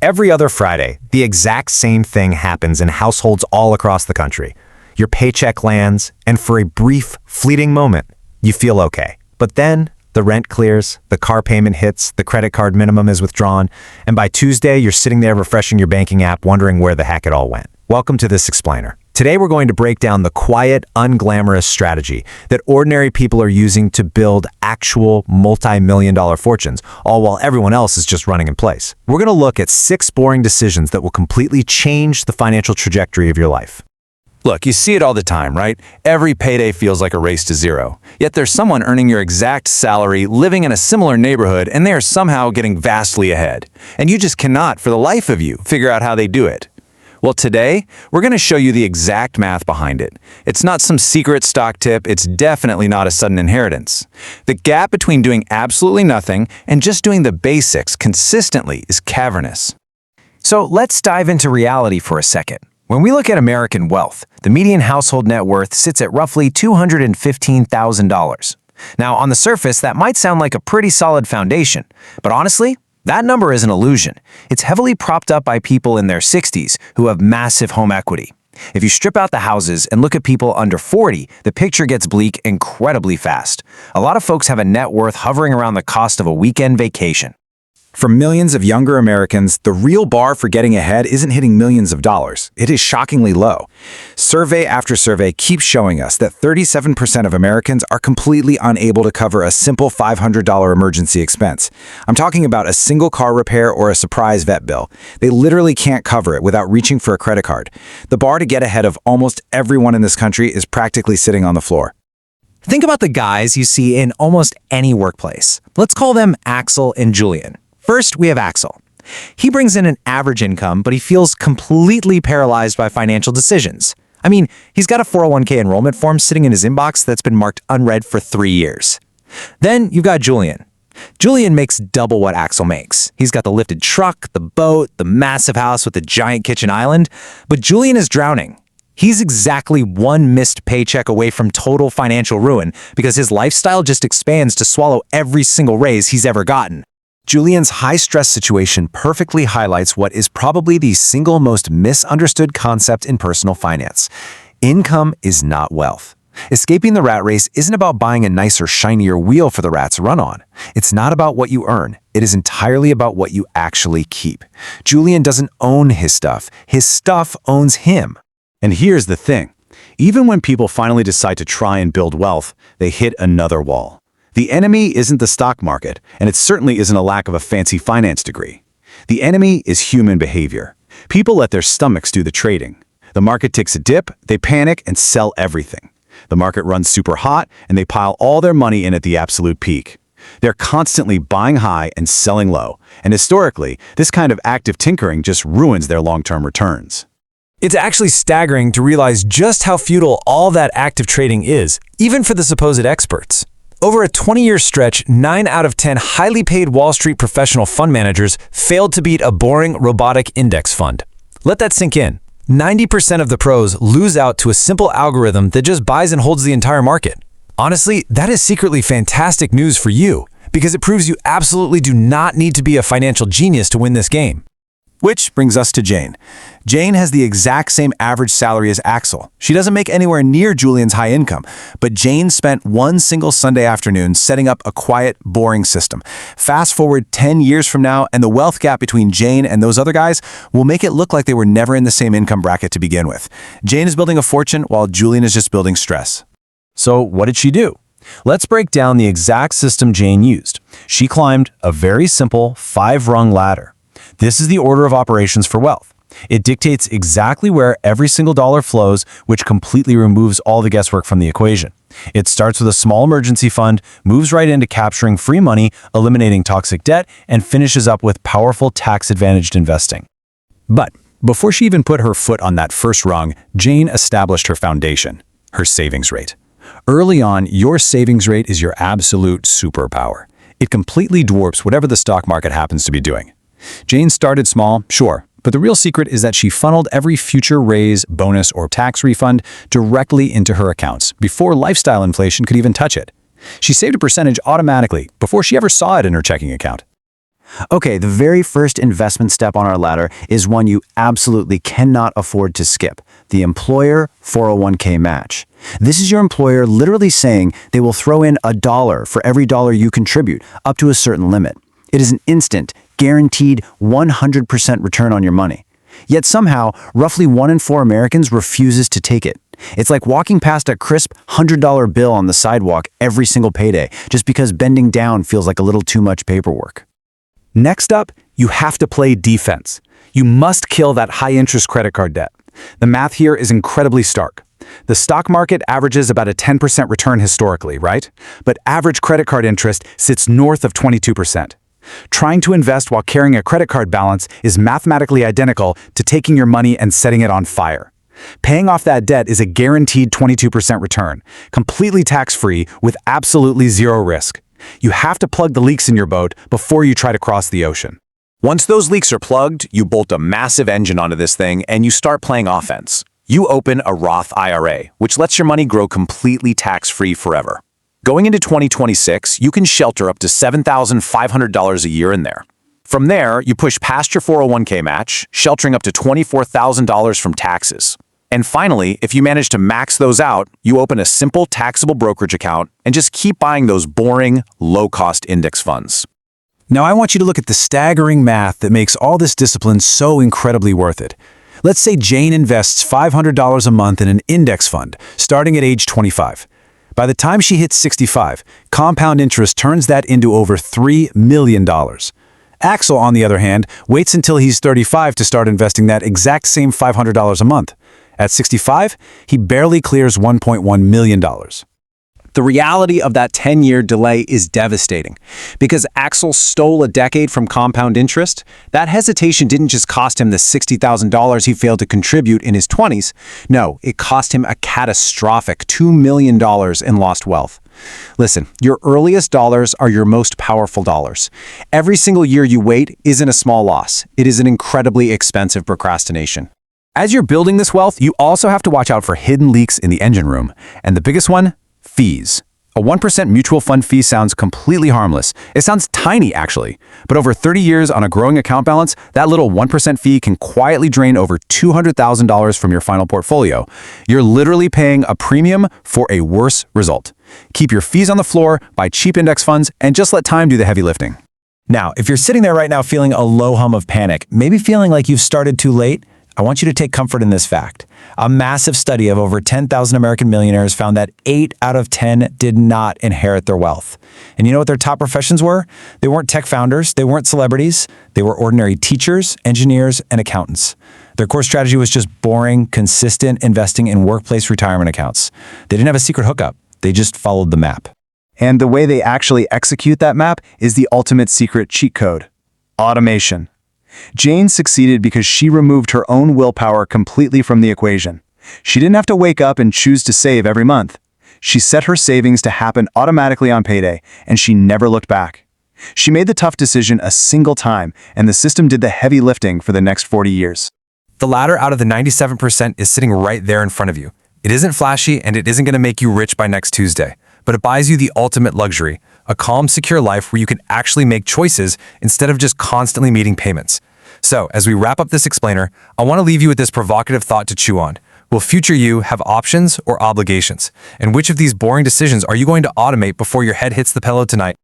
Every other Friday, the exact same thing happens in households all across the country. Your paycheck lands, and for a brief, fleeting moment, you feel okay. But then, the rent clears, the car payment hits, the credit card minimum is withdrawn, and by Tuesday, you're sitting there refreshing your banking app wondering where the heck it all went. Welcome to This Explainer. Today, we're going to break down the quiet, unglamorous strategy that ordinary people are using to build actual multi-million-dollar fortunes, all while everyone else is just running in place. We're going to look at 6 boring decisions that will completely change the financial trajectory of your life. Look, you see it all the time, right? Every payday feels like a race to zero. Yet there's someone earning your exact salary, living in a similar neighborhood, and they are somehow getting vastly ahead. And you just cannot, for the life of you, figure out how they do it. Well, today, we're going to show you the exact math behind it. It's not some secret stock tip, it's definitely not a sudden inheritance. The gap between doing absolutely nothing and just doing the basics consistently is cavernous. So let's dive into reality for a second. When we look at American wealth, the median household net worth sits at roughly $215,000. Now, on the surface, that might sound like a pretty solid foundation, but honestly, that number is an illusion. It's heavily propped up by people in their 60s who have massive home equity. If you strip out the houses and look at people under 40, the picture gets bleak incredibly fast. A lot of folks have a net worth hovering around the cost of a weekend vacation. For millions of younger Americans, the real bar for getting ahead isn't hitting millions of dollars. It is shockingly low. Survey after survey keeps showing us that 37% of Americans are completely unable to cover a simple $500 emergency expense. I'm talking about a single car repair or a surprise vet bill. They literally can't cover it without reaching for a credit card. The bar to get ahead of almost everyone in this country is practically sitting on the floor. Think about the guys you see in almost any workplace. Let's call them Axel and Julian. First, we have Axel. He brings in an average income, but he feels completely paralyzed by financial decisions. I mean, he's got a 401k enrollment form sitting in his inbox that's been marked unread for 3 years. Then you've got Julian. Julian makes double what Axel makes. He's got the lifted truck, the boat, the massive house with the giant kitchen island, but Julian is drowning. He's exactly one missed paycheck away from total financial ruin because his lifestyle just expands to swallow every single raise he's ever gotten. Julian's high-stress situation perfectly highlights what is probably the single most misunderstood concept in personal finance. Income is not wealth. Escaping the rat race isn't about buying a nicer, shinier wheel for the rats to run on. It's not about what you earn. It is entirely about what you actually keep. Julian doesn't own his stuff. His stuff owns him. And here's the thing. Even when people finally decide to try and build wealth, they hit another wall. The enemy isn't the stock market, and it certainly isn't a lack of a fancy finance degree. The enemy is human behavior. People let their stomachs do the trading. The market takes a dip, they panic and sell everything. The market runs super hot, and they pile all their money in at the absolute peak. They're constantly buying high and selling low, and historically, this kind of active tinkering just ruins their long-term returns. It's actually staggering to realize just how futile all that active trading is, even for the supposed experts. Over a 20-year stretch, 9 out of 10 highly paid Wall Street professional fund managers failed to beat a boring robotic index fund. Let that sink in. 90% of the pros lose out to a simple algorithm that just buys and holds the entire market. Honestly, that is secretly fantastic news for you, because it proves you absolutely do not need to be a financial genius to win this game. Which brings us to Jane. Jane has the exact same average salary as Axel. She doesn't make anywhere near Julian's high income, but Jane spent one single Sunday afternoon setting up a quiet, boring system. Fast forward 10 years from now, and the wealth gap between Jane and those other guys will make it look like they were never in the same income bracket to begin with. Jane is building a fortune while Julian is just building stress. So what did she do? Let's break down the exact system Jane used. She climbed a very simple 5-rung ladder. This is the order of operations for wealth. It dictates exactly where every single dollar flows, which completely removes all the guesswork from the equation. It starts with a small emergency fund, moves right into capturing free money, eliminating toxic debt, and finishes up with powerful tax-advantaged investing. But before she even put her foot on that first rung, Jane established her foundation, her savings rate. Early on, your savings rate is your absolute superpower. It completely dwarfs whatever the stock market happens to be doing. Jane started small, sure, but the real secret is that she funneled every future raise, bonus, or tax refund directly into her accounts before lifestyle inflation could even touch it. She saved a percentage automatically before she ever saw it in her checking account. Okay, the very first investment step on our ladder is one you absolutely cannot afford to skip, the employer 401k match. This is your employer literally saying they will throw in $1 for every dollar you contribute, up to a certain limit. It is an instant, guaranteed 100% return on your money. Yet somehow, roughly 1 in 4 Americans refuses to take it. It's like walking past a crisp $100 bill on the sidewalk every single payday, just because bending down feels like a little too much paperwork. Next up, you have to play defense. You must kill that high-interest credit card debt. The math here is incredibly stark. The stock market averages about a 10% return historically, right? But average credit card interest sits north of 22%. Trying to invest while carrying a credit card balance is mathematically identical to taking your money and setting it on fire. Paying off that debt is a guaranteed 22% return, completely tax-free with absolutely zero risk. You have to plug the leaks in your boat before you try to cross the ocean. Once those leaks are plugged, you bolt a massive engine onto this thing and you start playing offense. You open a Roth IRA, which lets your money grow completely tax-free forever. Going into 2026, you can shelter up to $7,500 a year in there. From there, you push past your 401k match, sheltering up to $24,000 from taxes. And finally, if you manage to max those out, you open a simple taxable brokerage account and just keep buying those boring, low-cost index funds. Now I want you to look at the staggering math that makes all this discipline so incredibly worth it. Let's say Jane invests $500 a month in an index fund, starting at age 25. By the time she hits 65, compound interest turns that into over $3 million. Axel, on the other hand, waits until he's 35 to start investing that exact same $500 a month. At 65, he barely clears $1.1 million. The reality of that 10-year delay is devastating. Because Axel stole a decade from compound interest, that hesitation didn't just cost him the $60,000 he failed to contribute in his 20s. No, it cost him a catastrophic $2 million in lost wealth. Listen, your earliest dollars are your most powerful dollars. Every single year you wait isn't a small loss. It is an incredibly expensive procrastination. As you're building this wealth, you also have to watch out for hidden leaks in the engine room. And the biggest one? Fees. A 1% mutual fund fee sounds completely harmless. It sounds tiny, actually. But over 30 years on a growing account balance, that little 1% fee can quietly drain over $200,000 from your final portfolio. You're literally paying a premium for a worse result. Keep your fees on the floor, buy cheap index funds, and just let time do the heavy lifting. Now, if you're sitting there right now feeling a low hum of panic, maybe feeling like you've started too late, I want you to take comfort in this fact. A massive study of over 10,000 American millionaires found that 8 out of 10 did not inherit their wealth. And you know what their top professions were? They weren't tech founders, they weren't celebrities, they were ordinary teachers, engineers, and accountants. Their core strategy was just boring, consistent investing in workplace retirement accounts. They didn't have a secret hookup, they just followed the map. And the way they actually execute that map is the ultimate secret cheat code: automation. Jane succeeded because she removed her own willpower completely from the equation. She didn't have to wake up and choose to save every month. She set her savings to happen automatically on payday, and she never looked back. She made the tough decision a single time, and the system did the heavy lifting for the next 40 years. The ladder out of the 97% is sitting right there in front of you. It isn't flashy, and it isn't going to make you rich by next Tuesday, but it buys you the ultimate luxury, a calm, secure life where you can actually make choices instead of just constantly meeting payments. So, as we wrap up this explainer, I want to leave you with this provocative thought to chew on. Will future you have options or obligations? And which of these boring decisions are you going to automate before your head hits the pillow tonight?